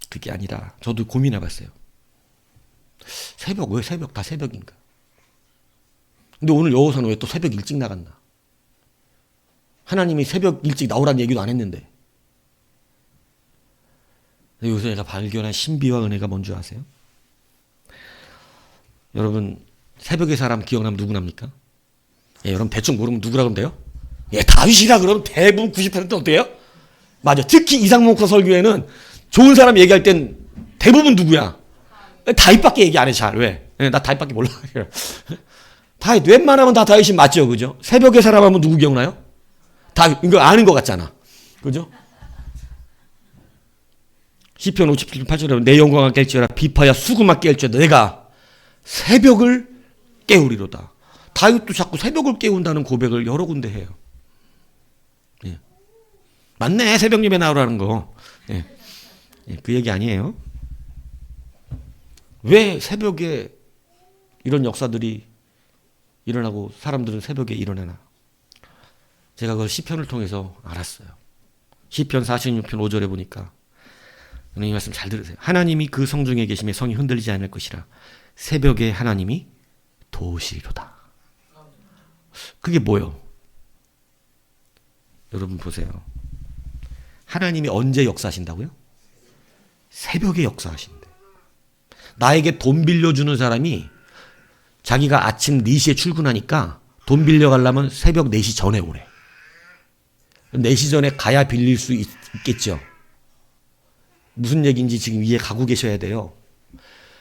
그게 아니라 저도 고민해봤어요. 새벽 왜 새벽 다 새벽인가? 근데 오늘 여호수아는 왜 또 새벽 일찍 나갔나? 하나님이 새벽 일찍 나오라는 얘기도 안 했는데. 여기서 내가 발견한 신비와 은혜가 뭔지 아세요? 여러분 새벽의 사람 기억나면 누구납니까? 예, 여러분 대충 모르면 누구라 그러면 돼요? 예, 다윗이라 그러면 대부분 90% 어때요? 맞아. 특히 이상목사 설교에는 좋은 사람 얘기할 땐 대부분 누구야? 다윗밖에 얘기 안 해, 잘. 왜? 예, 나 다윗밖에 몰라. 다윗, 웬만하면 다 다윗이 맞죠, 그죠? 새벽의 사람 하면 누구 기억나요? 다윗, 이거 아는 것 같잖아. 그죠? 시편 57편 8절에 내 영광을 깰지어다 비파야 수금아 깰지어다 내가 새벽을 깨우리로다. 다윗도 자꾸 새벽을 깨운다는 고백을 여러 군데 해요. 예. 맞네, 새벽 예배 나오라는 거. 예. 예, 그 얘기 아니에요. 왜 새벽에 이런 역사들이 일어나고 사람들은 새벽에 일어나나? 제가 그걸 시편을 통해서 알았어요. 시편 46편 5절에 보니까 이 말씀 잘 들으세요. 하나님이 그 성중에 계심에 성이 흔들리지 않을 것이라 새벽에 하나님이 도우시리로다. 그게 뭐예요? 여러분 보세요. 하나님이 언제 역사하신다고요? 새벽에 역사하신대. 나에게 돈 빌려주는 사람이 자기가 아침 4시에 출근하니까 돈 빌려가려면 새벽 4시 전에 오래. 4시 전에 가야 빌릴 수 있겠죠. 무슨 얘기인지 지금 이해 가고 계셔야 돼요.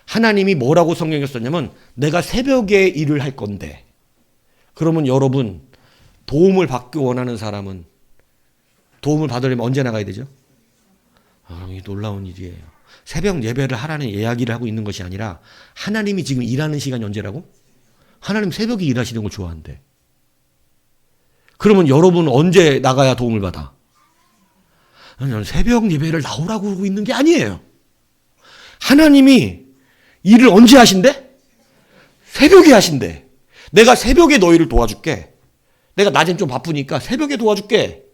하나님이 뭐라고 성경에 썼냐면 내가 새벽에 일을 할 건데 그러면 여러분 도움을 받기 원하는 사람은 도움을 받으려면 언제 나가야 되죠? 이게 놀라운 일이에요. 새벽 예배를 하라는 이야기를 하고 있는 것이 아니라 하나님이 지금 일하는 시간이 언제라고? 하나님 새벽에 일하시는 걸 좋아한대. 그러면 여러분 언제 나가야 도움을 받아? 새벽 예배를 나오라고 그러고 있는 게 아니에요. 하나님이 일을 언제 하신대? 새벽에 하신대. 내가 새벽에 너희를 도와줄게. 내가 낮엔 좀 바쁘니까 새벽에 도와줄게.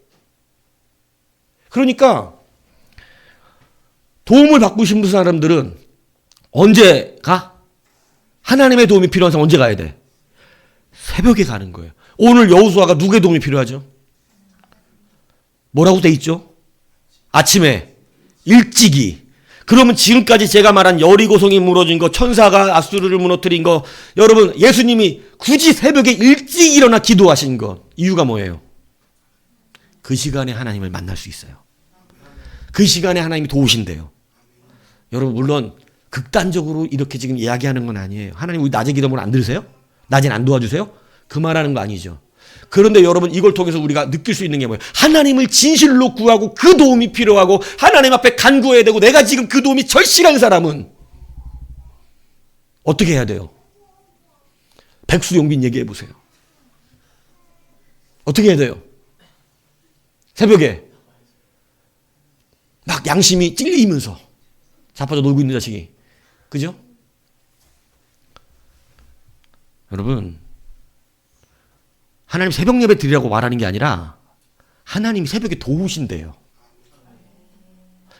그러니까 도움을 받고 싶은 사람들은 언제 가? 하나님의 도움이 필요한 사람 언제 가야 돼? 새벽에 가는 거예요. 오늘 여호수아가 누구의 도움이 필요하죠? 뭐라고 돼 있죠? 아침에 일찍이. 그러면 지금까지 제가 말한 여리고성이 무너진 거, 천사가 아수르를 무너뜨린 거, 여러분 예수님이 굳이 새벽에 일찍 일어나 기도하신 거 이유가 뭐예요? 그 시간에 하나님을 만날 수 있어요. 그 시간에 하나님이 도우신대요. 여러분 물론 극단적으로 이렇게 지금 이야기하는 건 아니에요. 하나님 우리 낮에 기도하면 안 들으세요? 낮엔 안 도와주세요? 그 말하는 거 아니죠. 그런데 여러분 이걸 통해서 우리가 느낄 수 있는 게 뭐예요? 하나님을 진실로 구하고 그 도움이 필요하고 하나님 앞에 간구해야 되고 내가 지금 그 도움이 절실한 사람은 어떻게 해야 돼요? 백수용빈 얘기해 보세요. 어떻게 해야 돼요? 새벽에 막 양심이 찔리면서 자빠져 놀고 있는 자식이. 그죠? 여러분 하나님 새벽 예배 드리라고 말하는 게 아니라 하나님이 새벽에 도우신대요.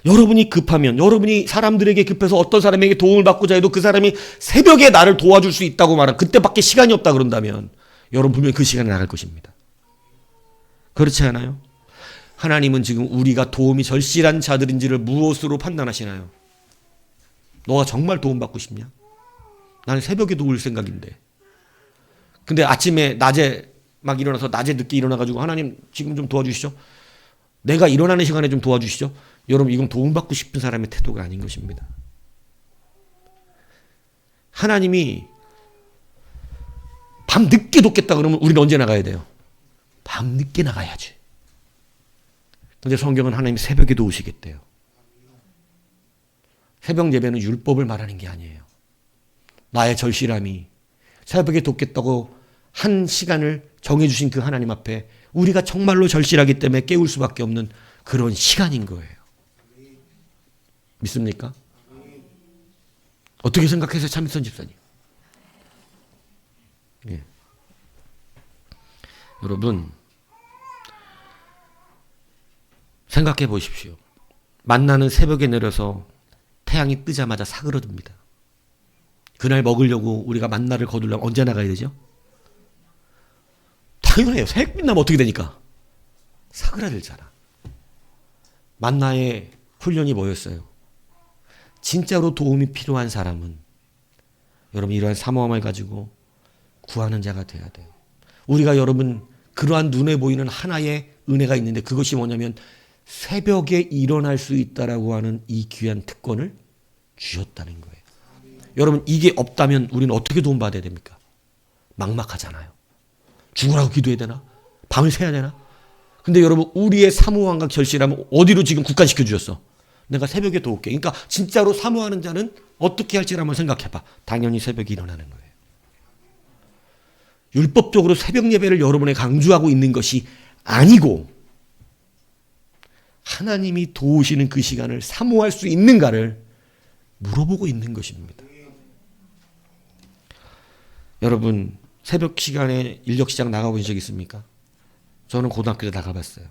여러분이 급하면 여러분이 사람들에게 급해서 어떤 사람에게 도움을 받고자 해도 그 사람이 새벽에 나를 도와줄 수 있다고 말하면 그때밖에 시간이 없다 그런다면 여러분 분명히 그 시간에 나갈 것입니다. 그렇지 않아요? 하나님은 지금 우리가 도움이 절실한 자들인지를 무엇으로 판단하시나요? 너가 정말 도움받고 싶냐? 나는 새벽에 도울 생각인데. 근데 아침에 낮에 막 일어나서 낮에 늦게 일어나가지고 하나님 지금 좀 도와주시죠. 내가 일어나는 시간에 좀 도와주시죠. 여러분 이건 도움받고 싶은 사람의 태도가 아닌 것입니다. 하나님이 밤 늦게 돕겠다 그러면 우리는 언제 나가야 돼요? 밤 늦게 나가야지. 근데 성경은 하나님이 새벽에 도우시겠대요. 새벽 예배는 율법을 말하는 게 아니에요. 나의 절실함이 새벽에 돕겠다고 한 시간을 정해주신 그 하나님 앞에 우리가 정말로 절실하기 때문에 깨울 수밖에 없는 그런 시간인 거예요. 믿습니까? 어떻게 생각해서 참선 집사님? 예. 여러분 생각해 보십시오. 만나는 새벽에 내려서 태양이 뜨자마자 사그러듭니다. 그날 먹으려고 우리가 만나를 거두려면 언제 나가야 되죠? 당연해요. 새벽 빛나면 어떻게 되니까? 사그라들잖아. 만나의 훈련이 뭐였어요? 진짜로 도움이 필요한 사람은 여러분 이러한 사모함을 가지고 구하는 자가 돼야 돼요. 우리가 여러분 그러한 눈에 보이는 하나의 은혜가 있는데 그것이 뭐냐면 새벽에 일어날 수 있다라고 하는 이 귀한 특권을 주셨다는 거예요. 여러분 이게 없다면 우리는 어떻게 도움받아야 됩니까? 막막하잖아요. 죽으라고 기도해야 되나? 밤을 새야 되나? 근데 여러분 우리의 사모함과 절실함은 어디로 지금 국한시켜 주셨어? 내가 새벽에 도울게. 그러니까 진짜로 사모하는 자는 어떻게 할지 한번 생각해봐. 당연히 새벽에 일어나는 거예요. 율법적으로 새벽 예배를 여러분에 강조하고 있는 것이 아니고 하나님이 도우시는 그 시간을 사모할 수 있는가를 물어보고 있는 것입니다. 여러분 새벽 시간에 인력시장 나가보신 적 있습니까? 저는 고등학교 때 나가봤어요.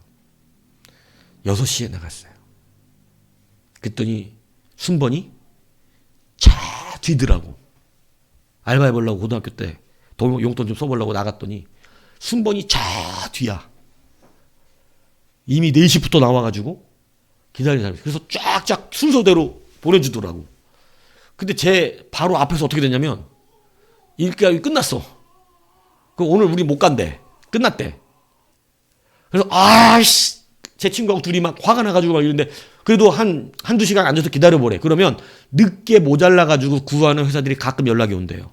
6시에 나갔어요. 그랬더니 순번이 차 뒤더라고. 알바해보려고 고등학교 때 용돈 좀 써보려고 나갔더니 순번이 차 뒤야. 이미 4시부터 나와가지고 기다리는 사람이. 그래서 쫙쫙 순서대로 보내주더라고. 근데 제 바로 앞에서 어떻게 됐냐면 일기가 끝났어. 그 오늘 우리 못 간대. 끝났대. 그래서 아이씨 제 친구하고 둘이 막 화가 나가지고 막 이러는데 그래도 한두 시간 앉아서 기다려보래. 그러면 늦게 모자라가지고 구하는 회사들이 가끔 연락이 온대요.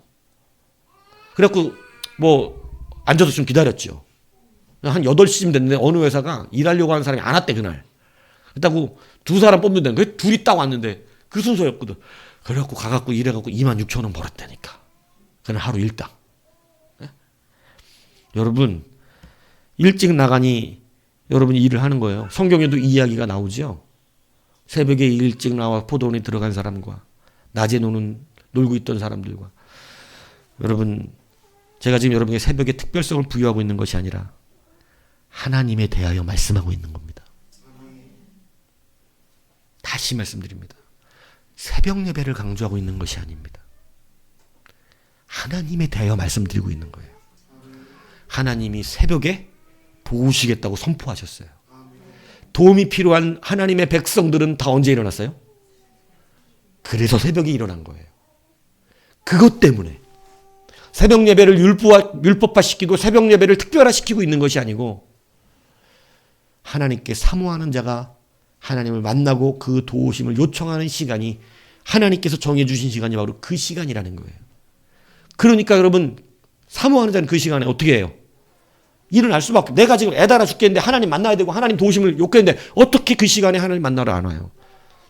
그래갖고 뭐 앉아서 좀 기다렸죠. 한 8시쯤 됐는데 어느 회사가 일하려고 하는 사람이 안 왔대, 그날. 그렇다고 2사람 뽑는다는 거예요. 둘이 딱 왔는데 그 순서였거든. 그래갖고 가갖고 일해갖고 26,000원 벌었다니까. 그날 하루 일당. 네? 여러분, 일찍 나가니 여러분이 일을 하는 거예요. 성경에도 이 이야기가 나오죠. 새벽에 일찍 나와 포도원에 들어간 사람과 낮에 놀고 있던 사람들과. 여러분, 제가 지금 여러분에게 새벽에 특별성을 부여하고 있는 것이 아니라 하나님에 대하여 말씀하고 있는 겁니다. 다시 말씀드립니다. 새벽 예배를 강조하고 있는 것이 아닙니다. 하나님에 대하여 말씀드리고 있는 거예요. 하나님이 새벽에 도우시겠다고 선포하셨어요. 도움이 필요한 하나님의 백성들은 다 언제 일어났어요? 그래서 새벽에 일어난 거예요. 그것 때문에 새벽 예배를 율법화시키고 새벽 예배를 특별화시키고 있는 것이 아니고 하나님께 사모하는 자가 하나님을 만나고 그 도우심을 요청하는 시간이 하나님께서 정해주신 시간이 바로 그 시간이라는 거예요. 그러니까 여러분, 사모하는 자는 그 시간에 어떻게 해요? 일어날 수밖에. 내가 지금 애다 하나 죽겠는데 하나님 만나야 되고 하나님 도우심을 요구했는데 어떻게 그 시간에 하나님 만나러 안 와요?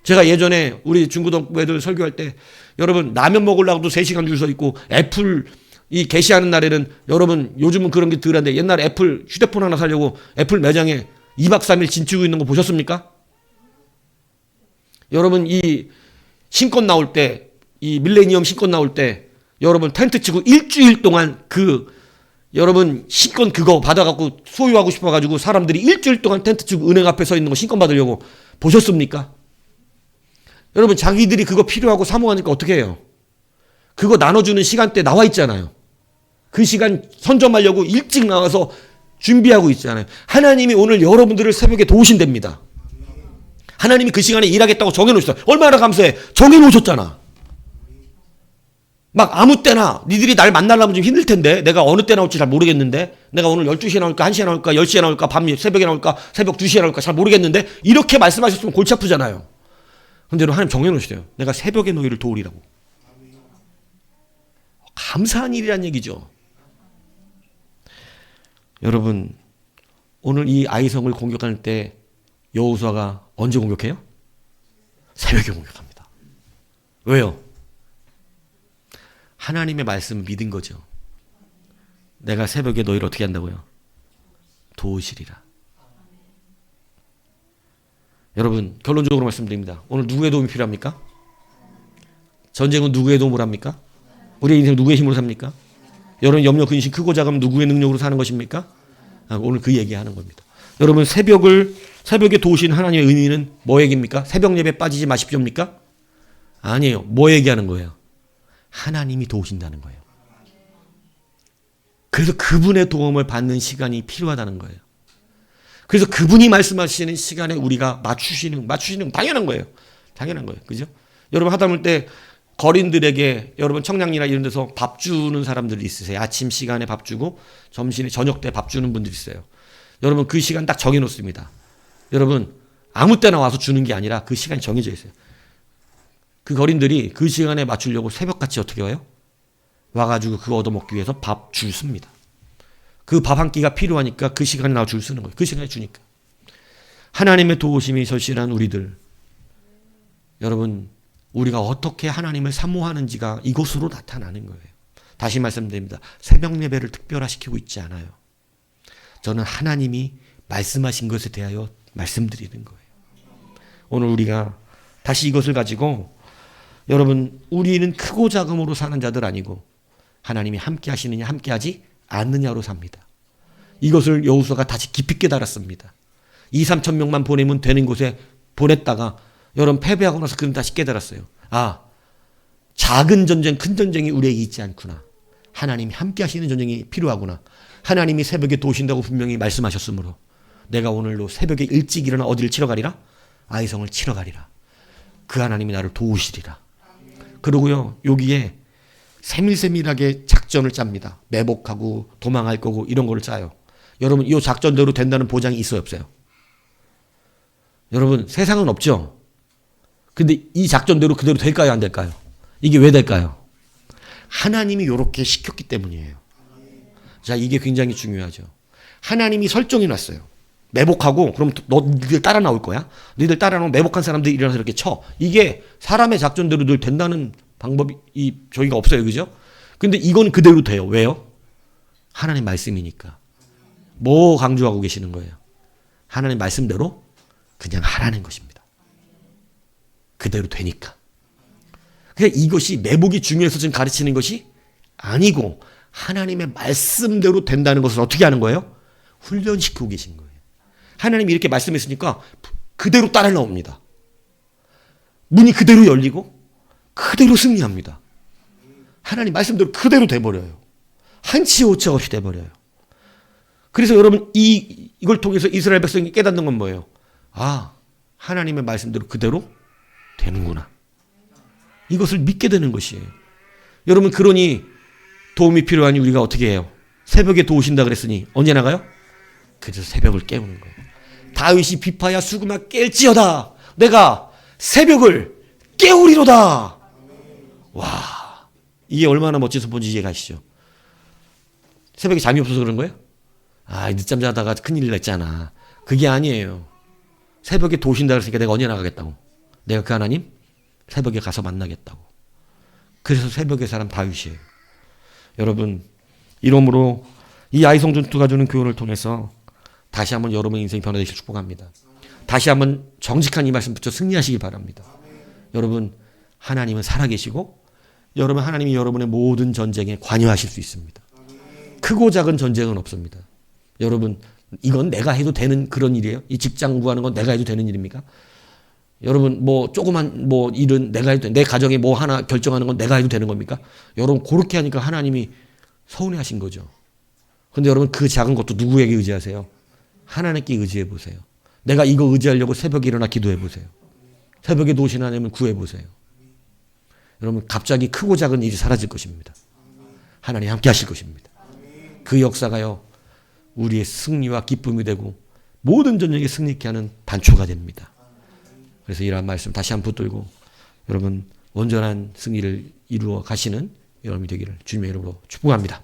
제가 예전에 우리 중고등부 애들 설교할 때 여러분 라면 먹으려고도 3시간 줄 서 있고 애플 이 게시하는 날에는 여러분 요즘은 그런 게 덜한데 옛날에 애플 휴대폰 하나 사려고 애플 매장에 2박 3일 진치고 있는 거 보셨습니까? 여러분 이 신권 나올 때 이 밀레니엄 신권 나올 때 여러분 텐트 치고 일주일 동안 여러분 신권 그거 받아갖고 소유하고 싶어가지고 사람들이 일주일 동안 텐트 치고 은행 앞에 서 있는 거 신권 받으려고 보셨습니까? 여러분 자기들이 그거 필요하고 사모하니까 어떻게 해요? 그거 나눠주는 시간대 나와 있잖아요. 그 시간 선점하려고 일찍 나와서 준비하고 있잖아요. 하나님이 오늘 여러분들을 새벽에 도우신답니다. 하나님이 그 시간에 일하겠다고 정해놓으셨어요. 얼마나 감사해. 정해놓으셨잖아. 막 아무 때나 니들이 날 만나려면 좀 힘들 텐데 내가 어느 때 나올지 잘 모르겠는데 내가 오늘 12시에 나올까 1시에 나올까 10시에 나올까 밤 새벽에 나올까 새벽 2시에 나올까 잘 모르겠는데 이렇게 말씀하셨으면 골치 아프잖아요. 근데 하나님 정해놓으시대요. 내가 새벽에 너희를 도우리라고. 감사한 일이란 얘기죠. 여러분 오늘 이 아이성을 공격할 때 여호수아가 언제 공격해요? 새벽에 공격합니다. 왜요? 하나님의 말씀을 믿은 거죠. 내가 새벽에 너희를 어떻게 한다고요? 도우시리라. 여러분 결론적으로 말씀드립니다. 오늘 누구의 도움이 필요합니까? 전쟁은 누구의 도움을 합니까? 우리의 인생 누구의 힘으로 삽니까? 여러분 염려 근심 크고 작으면 누구의 능력으로 사는 것입니까? 오늘 그 얘기하는 겁니다. 여러분 새벽에 도우신 하나님의 의미는 뭐 얘기입니까? 새벽 예배 빠지지 마십시오입니까? 아니에요. 뭐 얘기하는 거예요? 하나님이 도우신다는 거예요. 그래서 그분의 도움을 받는 시간이 필요하다는 거예요. 그래서 그분이 말씀하시는 시간에 우리가 맞추시는 당연한 거예요. 당연한 거예요. 그죠? 여러분 하다못해 때 거린들에게 여러분 청량리나 이런 데서 밥 주는 사람들이 있으세요. 아침 시간에 밥 주고 저녁 때 밥 주는 분들이 있어요. 여러분 그 시간 딱 정해 놓습니다. 여러분 아무 때나 와서 주는 게 아니라 그 시간이 정해져 있어요. 그 거린들이 그 시간에 맞추려고 새벽같이 어떻게 와요? 와가지고 그거 얻어먹기 위해서 밥 줄 씁니다. 그 밥 한 끼가 필요하니까 그 시간에 나와 줄 쓰는 거예요. 그 시간에 주니까. 하나님의 도우심이 절실한 우리들. 여러분 우리가 어떻게 하나님을 사모하는지가 이것으로 나타나는 거예요. 다시 말씀드립니다. 새벽 예배를 특별화시키고 있지 않아요. 저는 하나님이 말씀하신 것에 대하여 말씀드리는 거예요. 오늘 우리가 다시 이것을 가지고 여러분 우리는 크고 작음으로 사는 자들 아니고 하나님이 함께 하시느냐 함께 하지 않느냐로 삽니다. 이것을 여호수아가 다시 깊이 깨달았습니다. 2-3천 명만 보내면 되는 곳에 보냈다가 여러분 패배하고 나서 그는 다시 깨달았어요. 아, 작은 전쟁 큰 전쟁이 우리에게 있지 않구나. 하나님이 함께 하시는 전쟁이 필요하구나. 하나님이 새벽에 도우신다고 분명히 말씀하셨으므로 내가 오늘로 새벽에 일찍 일어나 어디를 치러 가리라? 아이성을 치러 가리라. 그 하나님이 나를 도우시리라. 그러고요 여기에 세밀세밀하게 작전을 짭니다. 매복하고 도망할 거고 이런 거를 짜요. 여러분 이 작전대로 된다는 보장이 있어요 없어요? 여러분 세상은 없죠. 근데 이 작전대로 그대로 될까요 안 될까요? 이게 왜 될까요? 하나님이 이렇게 시켰기 때문이에요. 자 이게 굉장히 중요하죠. 하나님이 설정해 놨어요. 매복하고 그럼 너희들 따라 나올 거야. 너희들 따라 나오면 매복한 사람들이 일어나서 이렇게 쳐. 이게 사람의 작전대로 늘 된다는 방법이 저희가 없어요. 그죠? 근데 이건 그대로 돼요. 왜요? 하나님 말씀이니까. 뭐 강조하고 계시는 거예요? 하나님 말씀대로 그냥 하라는 것입니다. 그대로 되니까. 그러니까 이것이 매복이 중요해서 지금 가르치는 것이 아니고 하나님의 말씀대로 된다는 것을 어떻게 하는 거예요? 훈련시키고 계신 거예요. 하나님이 이렇게 말씀했으니까 그대로 따라 나옵니다. 문이 그대로 열리고 그대로 승리합니다. 하나님 말씀대로 그대로 돼버려요. 한치 오차 없이 돼버려요. 그래서 여러분 이걸 통해서 이스라엘 백성이 깨닫는 건 뭐예요? 아, 하나님의 말씀대로 그대로 되는구나. 이것을 믿게 되는 것이에요. 여러분 그러니 도움이 필요하니 우리가 어떻게 해요? 새벽에 도우신다 그랬으니 언제 나가요? 그래서 새벽을 깨우는 거예요. 다윗이 비파야 수금아 깰지어다. 내가 새벽을 깨우리로다. 와, 이게 얼마나 멋진 선포인지 이해가시죠? 새벽에 잠이 없어서 그런 거예요? 아, 늦잠 자다가 큰일 났잖아. 그게 아니에요. 새벽에 도우신다 그랬으니까 내가 언제 나가겠다고. 내가 그 하나님 새벽에 가서 만나겠다고. 그래서 새벽의 사람 다윗이에요. 여러분, 이러므로 이 아이성 전투가 주는 교훈을 통해서 다시 한번 여러분의 인생이 변화되길 축복합니다. 다시 한번 정직한 이 말씀 붙여 승리하시기 바랍니다. 여러분, 하나님은 살아계시고 여러분 하나님이 여러분의 모든 전쟁에 관여하실 수 있습니다. 크고 작은 전쟁은 없습니다. 여러분, 이건 내가 해도 되는 그런 일이에요? 이 직장 구하는 건 내가 해도 되는 일입니까? 여러분, 뭐 조그만 뭐 일은 내가 해도 내 가정에 뭐 하나 결정하는 건 내가 해도 되는 겁니까? 여러분, 그렇게 하니까 하나님이 서운해하신 거죠. 근데 여러분, 그 작은 것도 누구에게 의지하세요? 하나님께 의지해 보세요. 내가 이거 의지하려고 새벽에 일어나 기도해 보세요. 새벽에 도우신 하나님을 구해 보세요. 여러분, 갑자기 크고 작은 일이 사라질 것입니다. 하나님 함께 하실 것입니다. 그 역사가요, 우리의 승리와 기쁨이 되고 모든 전쟁에 승리케 하는 단초가 됩니다. 그래서 이러한 말씀 다시 한번 붙들고 여러분 온전한 승리를 이루어 가시는 여러분이 되기를 주님의 이름으로 축복합니다.